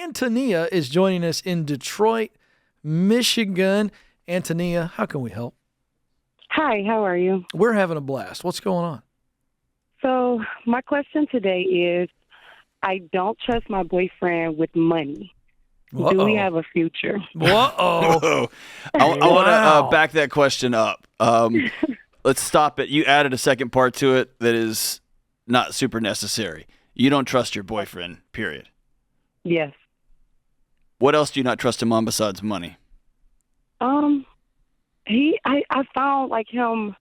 Antonia is joining us in Detroit, Michigan. Antonia, how can we help? Hi, how are you? We're having a blast. What's going on? So my question today is, I don't trust my boyfriend with money. Uh-oh. Do we have a future? Whoa. I want to back that question up. Let's stop it. You added a second part to it that is not super necessary. You don't trust your boyfriend, period. Yes. What else do you not trust him on besides money? I found like him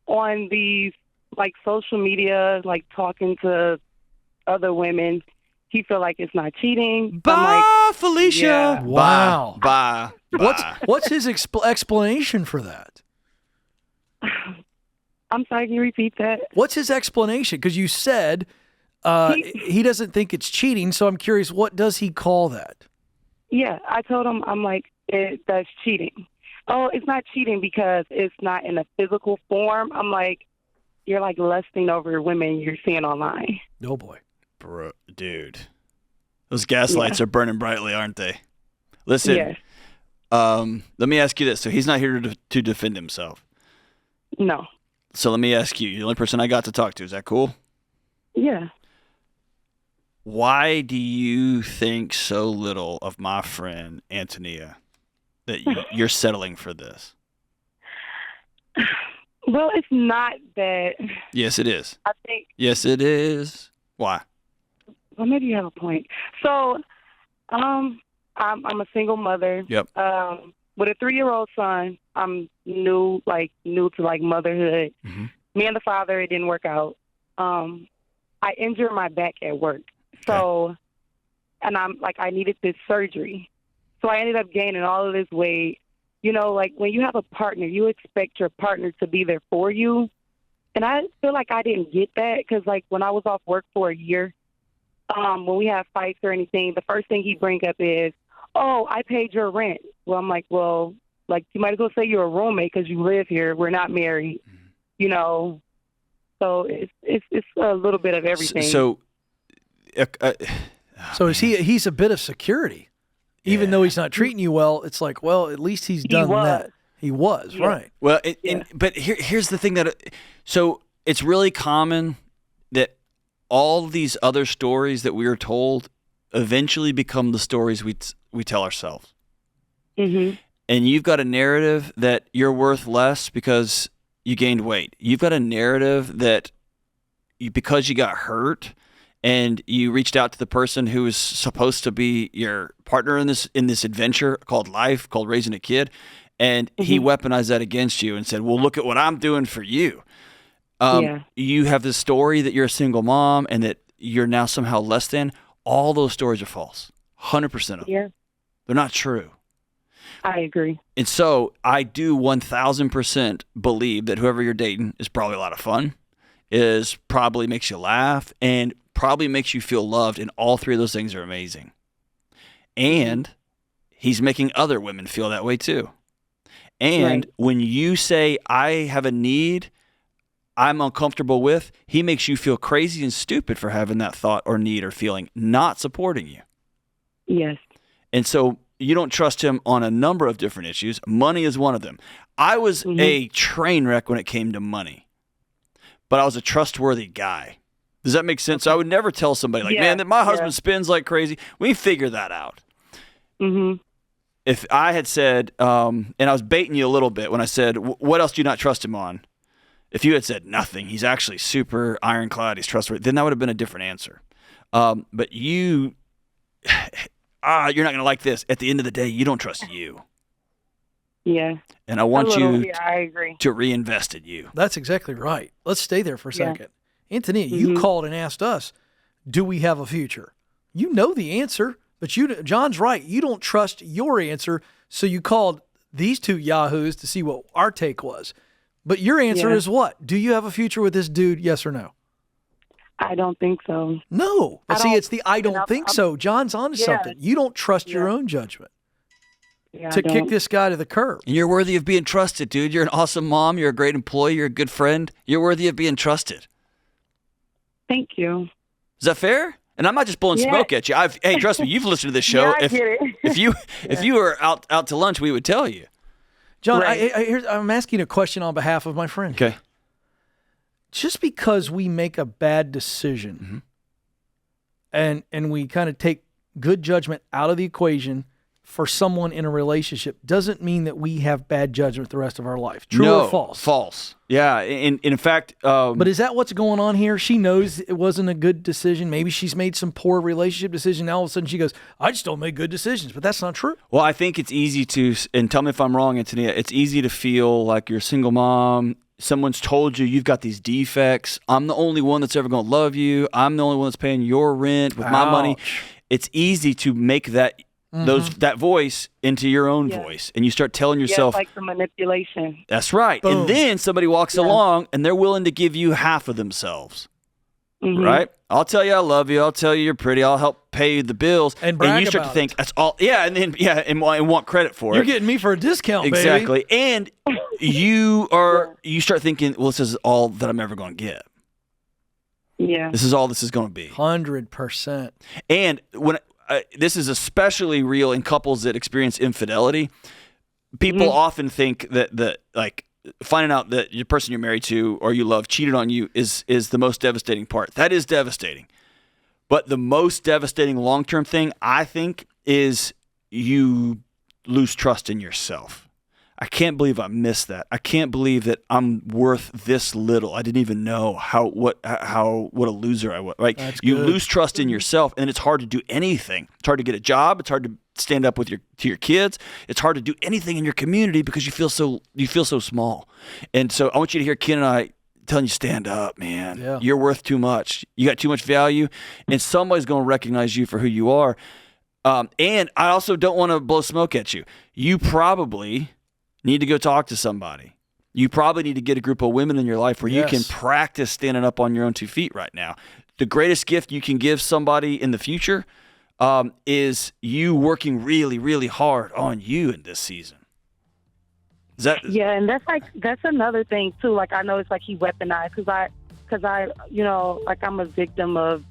on these like social media, like talking to other women. He feel like it's not cheating. Bye, Felicia. Yeah. Wow. Bye. What's his explanation for that? I'm sorry, can you repeat that? What's his explanation? Because you said he doesn't think it's cheating, so I'm curious, what does he call that? Yeah, I told him, I'm like, that's cheating. Oh, it's not cheating because it's not in a physical form. I'm like, you're like lusting over women you're seeing online. Oh, boy. Bro, dude. Those gas lights are burning brightly, aren't they? Listen, Yes. Let me ask you this. So he's not here to defend himself. No. So let me ask you. You're the only person I got to talk to. Is that cool? Yeah. Why do you think so little of my friend, Antonia, that you're settling for this? Well, it's not that. Yes, it is. I think. Yes, it is. Why? Well, maybe you have a point. So, I'm a single mother. Yep. With a 3-year-old son. I'm new to motherhood. Mm-hmm. Me and the father, it didn't work out. I injured my back at work. So, and I needed this surgery. So I ended up gaining all of this weight. You know, like when you have a partner, you expect your partner to be there for you. And I feel like I didn't get that because, like, when I was off work for a year, when we have fights or anything, the first thing he bring up is, oh, I paid your rent. Well, I'm like, well, like, you might as well say you're a roommate because you live here. We're not married, you know. So it's a little bit of everything. So he's a bit of security. Even though he's not treating you well, it's like, well, at least he's done that. He was, right. Well, but here's the thing so it's really common that all these other stories that we are told eventually become the stories we tell ourselves. Mm-hmm. And you've got a narrative that you're worth less because you gained weight. You've got a narrative that because you got hurt and you reached out to the person who is supposed to be your partner in this adventure called life, called raising a kid, and he weaponized that against you and said, well, look at what I'm doing for you. You have this story that you're a single mom and that you're now somehow less than. All those stories are false. 100% of them. Yeah. They're not true. I agree. And so I do 1,000% believe that whoever you're dating is probably a lot of fun, is probably makes you laugh, and probably makes you feel loved. And all three of those things are amazing. And he's making other women feel that way too. And when you say, I have a need I'm uncomfortable with, he makes you feel crazy and stupid for having that thought or need or feeling, not supporting you. Yes. And so you don't trust him on a number of different issues. Money is one of them. I was a train wreck when it came to money, but I was a trustworthy guy. Does that make sense? So I would never tell somebody like, man, that my husband spends like crazy. We figure that out. Mm-hmm. If I had said, and I was baiting you a little bit when I said, what else do you not trust him on? If you had said nothing, he's actually super ironclad, he's trustworthy, then that would have been a different answer. But you're not going to like this. At the end of the day, you don't trust you. Yeah. And I want you I agree. to reinvest in you. That's exactly right. Let's stay there for a second. Anthony, you called and asked us, do we have a future? You know the answer, but John's right. You don't trust your answer, so you called these two yahoos to see what our take was. But your answer is what? Do you have a future with this dude, yes or no? I don't think so. No. But see, it's the I don't think so. John's onto something. You don't trust your own judgment to kick this guy to the curb. And you're worthy of being trusted, dude. You're an awesome mom. You're a great employee. You're a good friend. You're worthy of being trusted. Thank you. Is that fair? And I'm not just blowing smoke at you. Hey, trust me, you've listened to this show. I get it. If you were out to lunch, we would tell you. John, Right. I'm asking a question on behalf of my friend. Okay. Just because we make a bad decision and we kind of take good judgment out of the equation for someone in a relationship doesn't mean that we have bad judgment the rest of our life. True or false? False. Yeah. In fact, But is that what's going on here? She knows it wasn't a good decision. Maybe she's made some poor relationship decision. Now all of a sudden she goes, I just don't make good decisions. But that's not true. well, I think it's easy to, and tell me if I'm wrong, Antonia, it's easy to feel like you're a single mom. Someone's told you you've got these defects. I'm the only one that's ever going to love you. I'm the only one that's paying your rent with my money. It's easy to make that that voice into your own voice, and you start telling yourself, like the manipulation. that's right. Boom. And then somebody walks along and they're willing to give you half of themselves. Right? I'll tell you I love you. I'll tell you you're pretty. I'll help pay you the bills. And brag you start about to think that's all. Yeah, and then and want credit for You're it. getting me for a discount, Exactly. And you start thinking, well, this is all that I'm ever going to get. Yeah. This is all this is going to be. 100%. And when this is especially real in couples that experience infidelity, people often think that like finding out that the person you're married to or you love cheated on you is the most devastating part. That is devastating. But the most devastating long-term thing, I think, is you lose trust in yourself. I can't believe I missed that. I can't believe that I'm worth this little. I didn't even know what a loser I was. Like you lose trust in yourself, and it's hard to do anything. It's hard to get a job. It's hard to stand up to your kids. It's hard to do anything in your community because you feel so small. And so I want you to hear Ken and I telling you, stand up, man. Yeah. You're worth too much. You got too much value, and somebody's going to recognize you for who you are. And I also don't want to blow smoke at you. You probably need to go talk to somebody. You probably need to get a group of women in your life where you can practice standing up on your own 2 feet right now. The greatest gift you can give somebody in the future is you working really, really hard on you in this season. Is that? Yeah, and that's another thing too. Like I know it's like he weaponized because I like I'm a victim of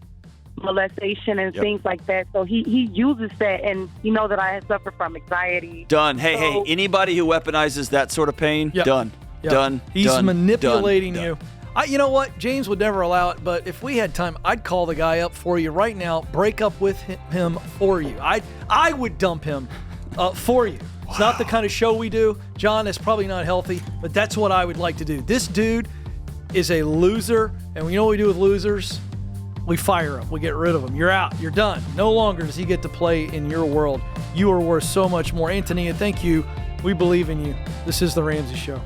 molestation and things like that. So he uses that, and that I suffer from anxiety. Done. Hey, anybody who weaponizes that sort of pain, done. Yep. Done. He's done, manipulating done. you. You know what? James would never allow it, but if we had time, I'd call the guy up for you right now, break up with him for you. I would dump him for you. Wow. It's not the kind of show we do. John, that's probably not healthy, but that's what I would like to do. This dude is a loser, and you know what we do with losers? We fire him. We get rid of him. You're out. You're done. No longer does he get to play in your world. You are worth so much more. Antonia, thank you. We believe in you. This is The Ramsey Show.